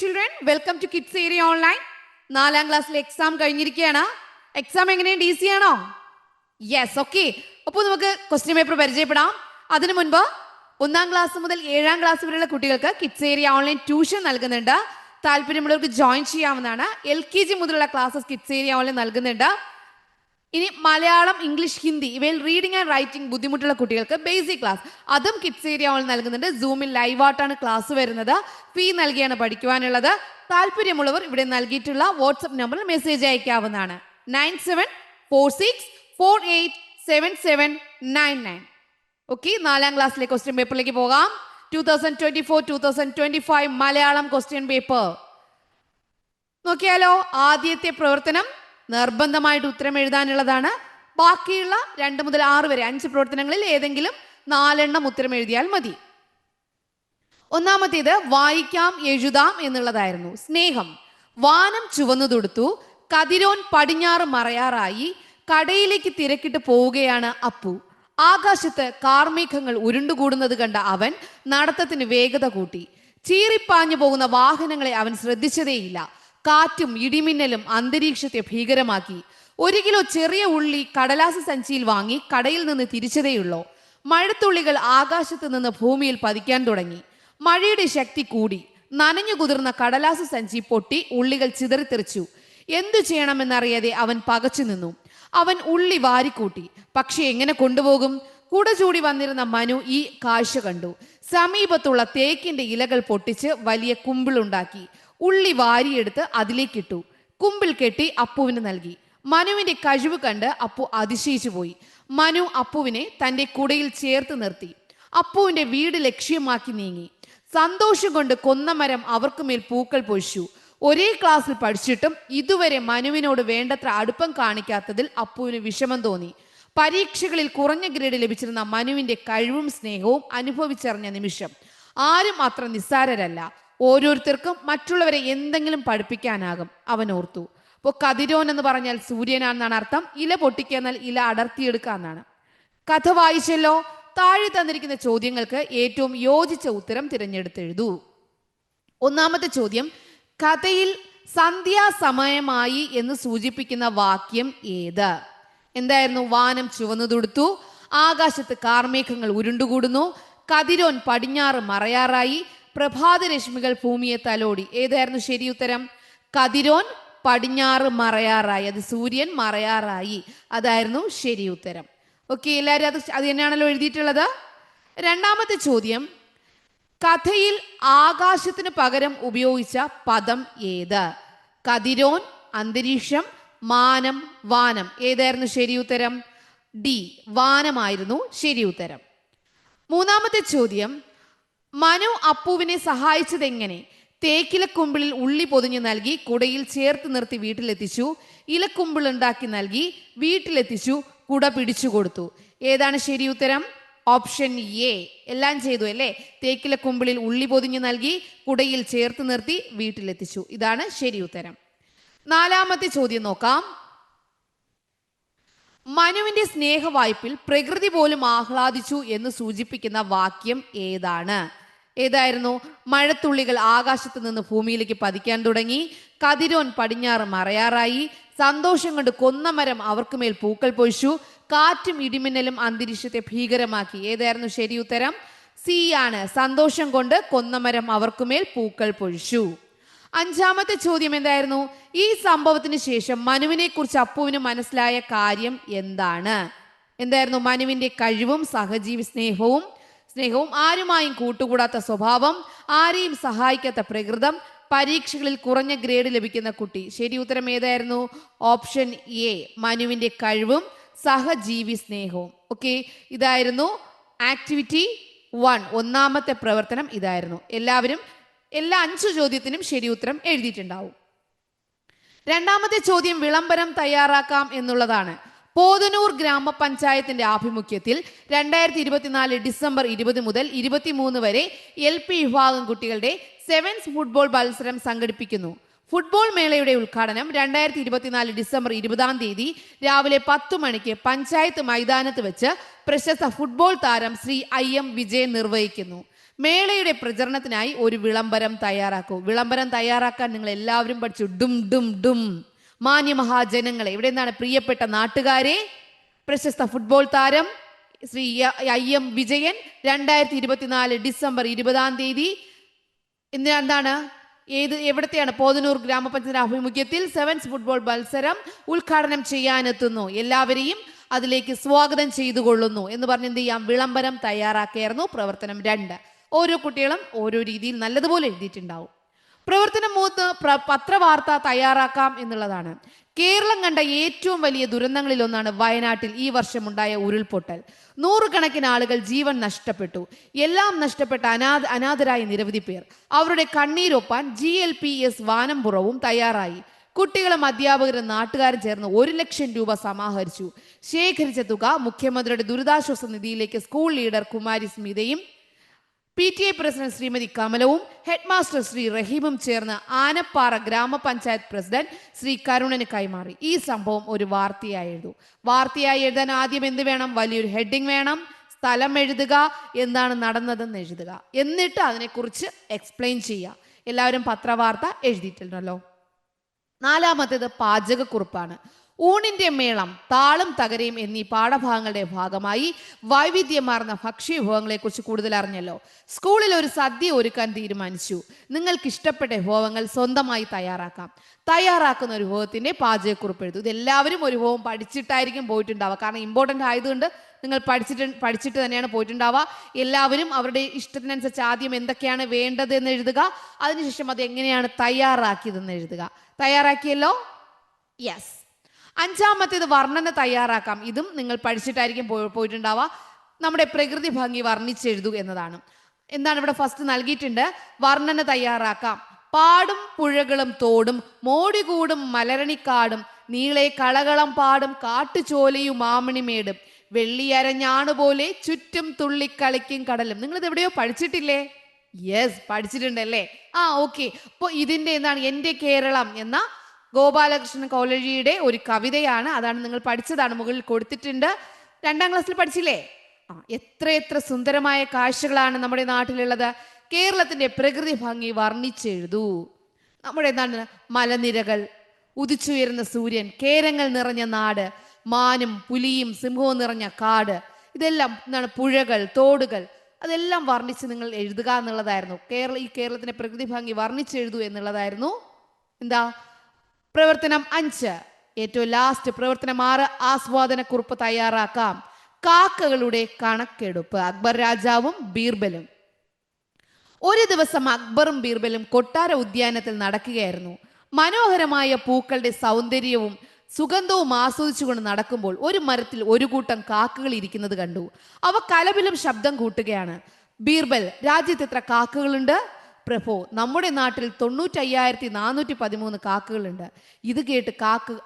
children, welcome to Kids Area Online. 4ാം ക്ലാസ്സിലെ exam കഴിഞ്ഞിരിക്കുകയാണ്. Exam എങ്ങനെയുണ്ട്? ഈസി ആണോ? Yes, okay. അപ്പോൾ നമുക്ക് ക്വസ്റ്റ്യൻ പേപ്പർ പരിചയപ്പെടാം. അതിനു മുൻപ് 1ാം ക്ലാസ് മുതൽ 7ാം ക്ലാസ് വരെയുള്ള കുട്ടികൾക്ക് കിഡ്സ് ഏരിയ ഓൺലൈൻ ട്യൂഷൻ നൽകുന്നുണ്ട്. താല്പര്യമുള്ളവർക്ക് ജോയിൻ ചെയ്യാവുന്നതാണ്. LKG മുതലുള്ള ക്ലാസ്സസ് കിഡ്സ് ഏരിയ ഓൺലൈൻ നൽകുന്നുണ്ട്. ഇനി മലയാളം, ഇംഗ്ലീഷ്, ഹിന്ദി ഇവയിൽ റീഡിംഗ് ആൻഡ് റൈറ്റിംഗ് ബുദ്ധിമുട്ടുള്ള കുട്ടികൾക്ക് ബേസിക് ക്ലാസ് അതും കിഡ്സ് ഏരിയ ഓൺലൈൻ നൽകുന്നുണ്ട്. സൂമിൽ ലൈവായിട്ടാണ് ക്ലാസ് വരുന്നത്. ഫീ നൽകിയാണ് പഠിക്കുവാനുള്ളത്. താല്പര്യമുള്ളവർ ഇവിടെ നൽകിയിട്ടുള്ള വാട്സ്ആപ്പ് നമ്പറിൽ മെസ്സേജ് അയക്കാവുന്നതാണ്. 9746487799. ഓക്കെ, 4ാം ക്ലാസ്സിലെ ക്വസ്റ്റ്യൻ പേപ്പറിലേക്ക് പോകാം. 2024-2025 മലയാളം ക്വസ്റ്റ്യൻ പേപ്പർ നോക്കിയാലോ. ആദ്യത്തെ പ്രവർത്തനം നിർബന്ധമായിട്ട് ഉത്തരം എഴുതാനുള്ളതാണ്. ബാക്കിയുള്ള 2 മുതൽ 6 വരെ 5 പ്രവർത്തനങ്ങളിൽ ഏതെങ്കിലും 4 ഉത്തരം എഴുതിയാൽ മതി. ഒന്നാമത്തേത് വായിക്കാം എഴുതാം എന്നുള്ളതായിരുന്നു. സ്നേഹം. വാനം ചുവന്നു തൊടുത്തു, കതിരോൻ പടിഞ്ഞാറ് മറയാറായി, കടയിലേക്ക് തിരക്കിട്ട് പോവുകയാണ് അപ്പു. ആകാശത്ത് കാർമേഘങ്ങൾ ഉരുണ്ടുകൂടുന്നത് കണ്ട അവൻ നടത്തത്തിന് വേഗത കൂട്ടി. ചീറിപ്പാഞ്ഞു പോകുന്ന വാഹനങ്ങളെ അവൻ ശ്രദ്ധിച്ചതേയില്ല. കാറ്റും ഇടിമിന്നലും അന്തരീക്ഷത്തെ ഭീകരമാക്കി. 1 കിലോ ചെറിയ ഉള്ളി കടലാസ് സഞ്ചിയിൽ വാങ്ങി കടയിൽ നിന്ന് തിരിച്ചതേയുള്ളൂ. മഴത്തുള്ളികൾ ആകാശത്ത് നിന്ന് ഭൂമിയിൽ പതിക്കാൻ തുടങ്ങി. മഴയുടെ ശക്തി കൂടി. നനഞ്ഞു കുതിർന്ന കടലാസ് സഞ്ചി പൊട്ടി ഉള്ളികൾ ചിതറിത്തെറിച്ചു. എന്തു ചെയ്യണമെന്നറിയാതെ അവൻ പകച്ചു നിന്നു. അവൻ ഉള്ളി വാരിക്കൂട്ടി. പക്ഷെ എങ്ങനെ കൊണ്ടുപോകും? കുട ചൂടി വന്നിരുന്ന മനു ഈ കാഴ്ച കണ്ടു. സമീപത്തുള്ള തേക്കിന്റെ ഇലകൾ പൊട്ടിച്ച് വലിയ കുമ്പിളുണ്ടാക്കി. ഉള്ളി വാരിയെടുത്ത് അതിലേക്കിട്ടു. കുമ്പിൽ കെട്ടി അപ്പുവിന് നൽകി. മനുവിന്റെ കഴിവ് കണ്ട് അപ്പു അതിശയിച്ചു പോയി. മനു അപ്പുവിനെ തന്റെ കുടയിൽ ചേർത്ത് നിർത്തി. അപ്പുവിന്റെ വീട് ലക്ഷ്യമാക്കി നീങ്ങി. സന്തോഷം കൊണ്ട് കൊന്നമരം അവർക്കുമേൽ പൂക്കൾ പൊഴിച്ചു. ഒരേ ക്ലാസ്സിൽ പഠിച്ചിട്ടും ഇതുവരെ മനുവിനോട് വേണ്ടത്ര അടുപ്പം കാണിക്കാത്തതിൽ അപ്പുവിന് വിഷമം തോന്നി. പരീക്ഷകളിൽ കുറഞ്ഞ ഗ്രേഡ് ലഭിച്ചിരുന്ന മനുവിന്റെ കഴിവും സ്നേഹവും അനുഭവിച്ചറിഞ്ഞ നിമിഷം. ആരും അത്ര നിസ്സാരരല്ല. ഓരോരുത്തർക്കും മറ്റുള്ളവരെ എന്തെങ്കിലും പഠിപ്പിക്കാനാകും, അവൻ ഓർത്തു. അപ്പോൾ കതിരോൻ എന്ന് പറഞ്ഞാൽ സൂര്യനാണെന്നാണ് അർത്ഥം. ഇല പൊട്ടിക്കുക എന്നാൽ ഇല അടർത്തിയെടുക്കുക എന്നാണ്. കഥ വായിച്ചല്ലോ. താഴെ തന്നിരിക്കുന്ന ചോദ്യങ്ങൾക്ക് ഏറ്റവും യോജിച്ച ഉത്തരം തിരഞ്ഞെടുത്തെഴുതൂ. ഒന്നാമത്തെ ചോദ്യം, കഥയിൽ സന്ധ്യാസമയമായി എന്ന് സൂചിപ്പിക്കുന്ന വാക്യം ഏത്? എന്തായിരുന്നു? വാനം ചുവന്നു തൊടുത്തു, ആകാശത്ത് കാർമേഘങ്ങൾ ഉരുണ്ടുകൂടുന്നു, കതിരോൻ പടിഞ്ഞാറ് മറയാറായി, പ്രഭാതരശ്മികൾ ഭൂമിയെ തലോടി. ഏതായിരുന്നു ശരി ഉത്തരം? കതിരോൻ പടിഞ്ഞാറ് മറയാറായി, അത് സൂര്യൻ മറയാറായി, അതായിരുന്നു ശരി ഉത്തരം. ഓക്കെ, എല്ലാവരും അത് തന്നെയാണല്ലോ എഴുതിയിട്ടുള്ളത്. രണ്ടാമത്തെ ചോദ്യം, കഥയിൽ ആകാശത്തിന് പകരം ഉപയോഗിച്ച പദം ഏത്? കതിരോൻ, അന്തരീക്ഷം, മാനം, വാനം. ഏതായിരുന്നു ശരി ഉത്തരം? ഡി, വാനമായിരുന്നു ശരി ഉത്തരം. മൂന്നാമത്തെ ചോദ്യം, മനു അപ്പുവിനെ സഹായിച്ചതെങ്ങനെ? തേക്കിലക്കുമ്പിളിൽ ഉള്ളി പൊതിഞ്ഞു നൽകി, കുടയിൽ ചേർത്ത് നിർത്തി വീട്ടിലെത്തിച്ചു. ഇലക്കുമ്പിൾ ഉണ്ടാക്കി നൽകി, വീട്ടിലെത്തിച്ചു, കുട പിടിച്ചു കൊടുത്തു. ഏതാണ് ശരി ഉത്തരം? Option A. എല്ലാം ചെയ്തു അല്ലേ? തേക്കിലക്കുമ്പിളിൽ ഉള്ളി പൊതിഞ്ഞു നൽകി, കുടയിൽ ചേർത്ത് നിർത്തി, വീട്ടിലെത്തിച്ചു. ഇതാണ് ശരി ഉത്തരം. നാലാമത്തെ ചോദ്യം നോക്കാം. മനുവിന്റെ സ്നേഹവായ്പിൽ പ്രകൃതി പോലും ആഹ്ലാദിച്ചു എന്ന് സൂചിപ്പിക്കുന്ന വാക്യം ഏതാണ്? ഏതായിരുന്നു? മഴത്തുള്ളികൾ ആകാശത്ത് നിന്ന് ഭൂമിയിലേക്ക് പതിക്കാൻ തുടങ്ങി, കതിരോൻ പടിഞ്ഞാറ് മറയാറായി, സന്തോഷം കൊണ്ട് കൊന്നമരം അവർക്കുമേൽ പൂക്കൾ പൊഴിച്ചു, കാറ്റും ഇടിമിന്നലും അന്തരീക്ഷത്തെ ഭീകരമാക്കി. ഏതായിരുന്നു ശരി ഉത്തരം? സി ആണ്, സന്തോഷം കൊണ്ട് കൊന്നമരം അവർക്കുമേൽ പൂക്കൾ പൊഴിച്ചു. അഞ്ചാമത്തെ ചോദ്യം എന്തായിരുന്നു? ഈ സംഭവത്തിന് ശേഷം മനുവിനെ കുറിച്ച് അപ്പുവിന് മനസ്സിലായ കാര്യം എന്താണ്? എന്തായിരുന്നു? മനുവിന്റെ കഴിവും സഹജീവി സ്നേഹവും, ആരുമായും കൂട്ടുകൂടാത്ത സ്വഭാവം, ആരെയും സഹായിക്കാത്ത പ്രകൃതം, പരീക്ഷകളിൽ കുറഞ്ഞ ഗ്രേഡ് ലഭിക്കുന്ന കുട്ടി. ശരി ഉത്തരം ഏതായിരുന്നു? ഓപ്ഷൻ എ, മനുവിന്റെ കഴിവും സഹജീവി സ്നേഹവും. ഓക്കെ, ഇതായിരുന്നു ആക്ടിവിറ്റി 1, ഒന്നാമത്തെ പ്രവർത്തനം ഇതായിരുന്നു. എല്ലാവരും എല്ലാ 5 ചോദ്യത്തിനും ശരി ഉത്തരം എഴുതിയിട്ടുണ്ടാവും. രണ്ടാമത്തെ ചോദ്യം വിളംബരം തയ്യാറാക്കാം എന്നുള്ളതാണ്. പോതനൂർ ഗ്രാമപഞ്ചായത്തിന്റെ ആഭിമുഖ്യത്തിൽ 2024 ഡിസംബർ 20 മുതൽ 23 വരെ LP വിഭാഗം കുട്ടികളുടെ 7സ് ഫുട്ബോൾ മത്സരം സംഘടിപ്പിക്കുന്നു. ഫുട്ബോൾ മേളയുടെ ഉദ്ഘാടനം 2024 ഡിസംബർ 20 രാവിലെ 10 മണിക്ക് പഞ്ചായത്ത് മൈതാനത്ത് വെച്ച് പ്രശസ്ത ഫുട്ബോൾ താരം ശ്രീ IM വിജയൻ നിർവഹിക്കുന്നു. മേളയുടെ പ്രചരണത്തിനായി ഒരു വിളംബരം തയ്യാറാക്കൂ. വിളംബരം തയ്യാറാക്കാൻ നിങ്ങൾ എല്ലാവരും പഠിച്ചു. ഡും ഡും ഡും. മാന്യ മഹാജനങ്ങളെ, ഇവിടെ എന്താണ്? പ്രിയപ്പെട്ട നാട്ടുകാരെ, പ്രശസ്ത ഫുട്ബോൾ താരം ശ്രീ IM വിജയൻ 2024 ഡിസംബർ 20 എന്താണ് എവിടത്തെയാണ്? പോതനൂർ ഗ്രാമപഞ്ചായത്ത് ആഭിമുഖ്യത്തിൽ സെവൻസ് ഫുട്ബോൾ മത്സരം ഉദ്ഘാടനം ചെയ്യാനെത്തുന്നു. എല്ലാവരെയും അതിലേക്ക് സ്വാഗതം ചെയ്തുകൊള്ളുന്നു എന്ന് പറഞ്ഞ് എന്ത് ചെയ്യാം? വിളംബരം തയ്യാറാക്കിയായിരുന്നു. പ്രവർത്തനം 2. ഓരോ കുട്ടികളും ഓരോ രീതിയിൽ നല്ലതുപോലെ എഴുതിയിട്ടുണ്ടാവും. പ്രവർത്തനം 3 പത്രവാർത്ത തയ്യാറാക്കാം എന്നുള്ളതാണ്. കേരളം കണ്ട ഏറ്റവും വലിയ ദുരന്തങ്ങളിൽ ഒന്നാണ് വയനാട്ടിൽ ഈ വർഷമുണ്ടായ ഉരുൾപൊട്ടൽ. 100 കണക്കിന് ആളുകൾ ജീവൻ നഷ്ടപ്പെട്ടു. എല്ലാം നഷ്ടപ്പെട്ട അനാഥരായ നിരവധി പേർ. അവരുടെ കണ്ണീരൊപ്പാൻ GLPS വാനംപുറവും തയ്യാറായി. കുട്ടികളും അധ്യാപകരും നാട്ടുകാരും ചേർന്ന് 1 ലക്ഷം രൂപ സമാഹരിച്ചു. ശേഖരിച്ച തുക മുഖ്യമന്ത്രിയുടെ ദുരിതാശ്വാസ നിധിയിലേക്ക് സ്കൂൾ ലീഡർ കുമാരി സ്മിതയും PTA പ്രസിഡന്റ് ശ്രീമതി കമലവും ഹെഡ്മാസ്റ്റർ ശ്രീ റഹീമും ചേർന്ന് ആനപ്പാറ ഗ്രാമപഞ്ചായത്ത് പ്രസിഡന്റ് ശ്രീ കരുണന് കൈമാറി. ഈ സംഭവം ഒരു വാർത്തയായി എഴുതൂ. വാർത്തയായി എഴുതാൻ ആദ്യം എന്ത് വേണം? വലിയൊരു ഹെഡിങ് വേണം. സ്ഥലം എഴുതുക, എന്താണ് നടന്നതെന്ന് എഴുതുക, എന്നിട്ട് അതിനെക്കുറിച്ച് എക്സ്പ്ലെയിൻ ചെയ്യുക. എല്ലാവരും പത്രവാർത്ത എഴുതിയിട്ടുണ്ടല്ലോ. 4-മത്തേത് പാചകക്കുറിപ്പാണ്. ഊണിന്റെ മേളം, താളം തകരയും എന്നീ പാഠഭാഗങ്ങളുടെ ഭാഗമായി വൈവിധ്യമാർന്ന ഭക്ഷ്യവിഭവങ്ങളെ കുറിച്ച് കൂടുതൽ അറിഞ്ഞല്ലോ. സ്കൂളിൽ ഒരു സദ്യ ഒരുക്കാൻ തീരുമാനിച്ചു. നിങ്ങൾക്ക് ഇഷ്ടപ്പെട്ട വിഭവങ്ങൾ സ്വന്തമായി തയ്യാറാക്കാം. തയ്യാറാക്കുന്ന ഒരു വിഭവത്തിന്റെ പാചകക്കുറിപ്പ് എഴുതും. ഇതെല്ലാവരും ഒരു വിഭവം പഠിച്ചിട്ടായിരിക്കും പോയിട്ടുണ്ടാവുക. കാരണം ഇമ്പോർട്ടൻ്റ് ആയതുകൊണ്ട് നിങ്ങൾ പഠിച്ചിട്ട് തന്നെയാണ് പോയിട്ടുണ്ടാവുക. എല്ലാവരും അവരുടെ ഇഷ്ടത്തിനനുസരിച്ച് ആദ്യം എന്തൊക്കെയാണ് വേണ്ടത് എന്ന് എഴുതുക. അതിനുശേഷം അത് എങ്ങനെയാണ് തയ്യാറാക്കിയതെന്ന് എഴുതുക. തയ്യാറാക്കിയല്ലോ? യെസ്. 5-മത്തേത് വർണ്ണന തയ്യാറാക്കാം. ഇതും നിങ്ങൾ പഠിച്ചിട്ടായിരിക്കും പോയിട്ടുണ്ടാവുക. നമ്മുടെ പ്രകൃതി ഭംഗി വർണ്ണിച്ചെഴുതൂ എന്നതാണ്. എന്താണ് ഇവിടെ ഫസ്റ്റ് നൽകിയിട്ടുണ്ട്? വർണ്ണന തയ്യാറാക്കാം. പാടും പുഴകളും തോടും മോടികൂടും മലരണിക്കാടും നീളെ കളകളം പാടും കാട്ടുചോലയും മാമണിമേടും വെള്ളിയരഞ്ഞാണുപോലെ ചുറ്റും തുള്ളിക്കളിക്കും കടലും. നിങ്ങളിത് എവിടെയോ പഠിച്ചിട്ടില്ലേ? യെസ്, പഠിച്ചിട്ടുണ്ടല്ലേ? ഓക്കെ. അപ്പോൾ ഇതിന്റെ എന്താണ്? എൻ്റെ കേരളം എന്ന ഗോപാലകൃഷ്ണൻ കോളേജിയുടെ ഒരു കവിതയാണ്. അതാണ് നിങ്ങൾ പഠിച്ചതാണ്, മുകളിൽ കൊടുത്തിട്ടുണ്ട്. 2ാം ക്ലാസ്സിൽ പഠിച്ചില്ലേ? എത്ര സുന്ദരമായ കാഴ്ചകളാണ് നമ്മുടെ നാട്ടിലുള്ളത്. കേരളത്തിന്റെ പ്രകൃതി ഭംഗി വർണ്ണിച്ചെഴുതൂ. നമ്മുടെ എന്താണ്? മലനിരകൾ, ഉദിച്ചുയരുന്ന സൂര്യൻ, കേരങ്ങൾ നിറഞ്ഞ നാട്, മാനും പുലിയും സിംഹവും നിറഞ്ഞ കാട്, ഇതെല്ലാം എന്താണ്? പുഴകൾ, തോടുകൾ, അതെല്ലാം വർണ്ണിച്ച് നിങ്ങൾ എഴുതുക എന്നുള്ളതായിരുന്നു. ഈ കേരളത്തിന്റെ പ്രകൃതി ഭംഗി വർണ്ണിച്ചെഴുതൂ എന്നുള്ളതായിരുന്നു എന്താ? പ്രവർത്തനം 5. ഏറ്റവും ലാസ്റ്റ് പ്രവർത്തനം 6, ആസ്വാദനക്കുറിപ്പ് തയ്യാറാക്കാം. കാക്കകളുടെ കണക്കെടുപ്പ്. അക്ബർ രാജാവും ബീർബലും. ഒരു ദിവസം അക്ബറും ബീർബലും കൊട്ടാര ഉദ്യാനത്തിൽ നടക്കുകയായിരുന്നു. മനോഹരമായ പൂക്കളുടെ സൗന്ദര്യവും സുഗന്ധവും ആസ്വദിച്ചുകൊണ്ട് നടക്കുമ്പോൾ ഒരു മരത്തിൽ ഒരു കൂട്ടം കാക്കകൾ ഇരിക്കുന്നത് കണ്ടു. അവ കലപിലും ശബ്ദം കൂട്ടുകയാണ്. ബീർബൽ, രാജ്യത്ത് എത്ര കാക്കകളുണ്ട്? പ്രഭോ, നമ്മുടെ നാട്ടിൽ 95,413 കാക്കകളുണ്ട്. ഇത് കേട്ട്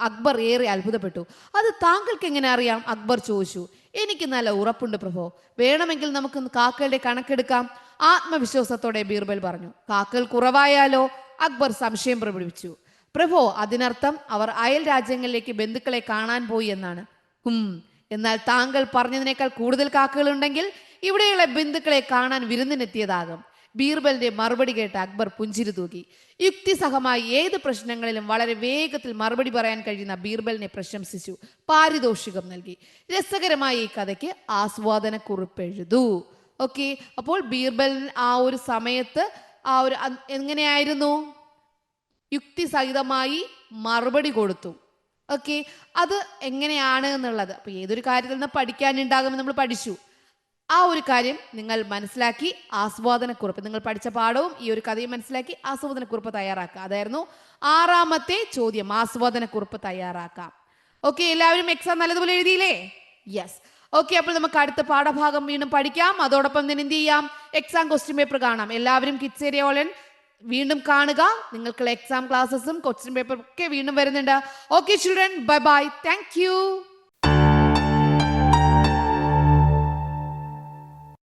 അക്ബർ ഏറെ അത്ഭുതപ്പെട്ടു. അത് താങ്കൾക്ക് എങ്ങനെ അറിയാം? അക്ബർ ചോദിച്ചു. എനിക്ക് നല്ല ഉറപ്പുണ്ട് പ്രഭോ. വേണമെങ്കിൽ നമുക്ക് കാക്കകളുടെ കണക്കെടുക്കാം. ആത്മവിശ്വാസത്തോടെ ബീർബൽ പറഞ്ഞു. കാക്കകൾ കുറവായാലോ? അക്ബർ സംശയം പ്രകടിപ്പിച്ചു. പ്രഭോ, അതിനർത്ഥം അവർ അയൽ രാജ്യങ്ങളിലേക്ക് ബന്ധുക്കളെ കാണാൻ പോയി എന്നാണ്. എന്നാൽ താങ്കൾ പറഞ്ഞതിനേക്കാൾ കൂടുതൽ കാക്കകളുണ്ടെങ്കിൽ ഇവിടെയുള്ള ബന്ധുക്കളെ കാണാൻ വിരുന്നിനെത്തിയതാകും. ബീർബലിന്റെ മറുപടി കേട്ട് അക്ബർ പുഞ്ചിരി തൂക്കി. യുക്തിസഹമായി ഏത് പ്രശ്നങ്ങളിലും വളരെ വേഗത്തിൽ മറുപടി പറയാൻ കഴിയുന്ന ബീർബലിനെ പ്രശംസിച്ചു. പാരിതോഷികം നൽകി. രസകരമായ ഈ കഥയ്ക്ക് ആസ്വാദനക്കുറിപ്പ് എഴുതൂ. ഓക്കെ. അപ്പോൾ ബീർബൽ ആ ഒരു സമയത്ത് എങ്ങനെയായിരുന്നു? യുക്തിസഹിതമായി മറുപടി കൊടുത്തു. ഓക്കെ. അത് എങ്ങനെയാണ് എന്നുള്ളത് അപ്പൊ ഏതൊരു കാര്യത്തിൽ നിന്ന് പഠിക്കാനുണ്ടാകുമെന്ന് നമ്മൾ പഠിച്ചു. ആ ഒരു കാര്യം നിങ്ങൾ മനസ്സിലാക്കി ആസ്വാദനക്കുറിപ്പ്, നിങ്ങൾ പഠിച്ച പാഠവും ഈ ഒരു കഥയും മനസ്സിലാക്കി ആസ്വാദനക്കുറിപ്പ് തയ്യാറാക്കുക. അതായിരുന്നു 6-മത്തെ ചോദ്യം. ആസ്വാദനക്കുറിപ്പ് തയ്യാറാക്കാം. ഓക്കെ. എല്ലാവരും എക്സാം നല്ലതുപോലെ എഴുതിയില്ലേ? യെസ്. ഓക്കെ. അപ്പോൾ നമുക്ക് അടുത്ത പാഠഭാഗം വീണ്ടും പഠിക്കാം. അതോടൊപ്പം തന്നെ എന്ത് ചെയ്യാം? എക്സാം ക്വസ്റ്റ്യൻ പേപ്പർ കാണാം. എല്ലാവരും കിഡ്സ് ഏരിയ ഓൺലൈൻ വീണ്ടും കാണുക. നിങ്ങൾക്കുള്ള എക്സാം ക്ലാസ്സസും ക്വസ്റ്റ്യൻ പേപ്പറും ഒക്കെ വീണ്ടും വരുന്നുണ്ട്. Okay children, bye bye. Thank you.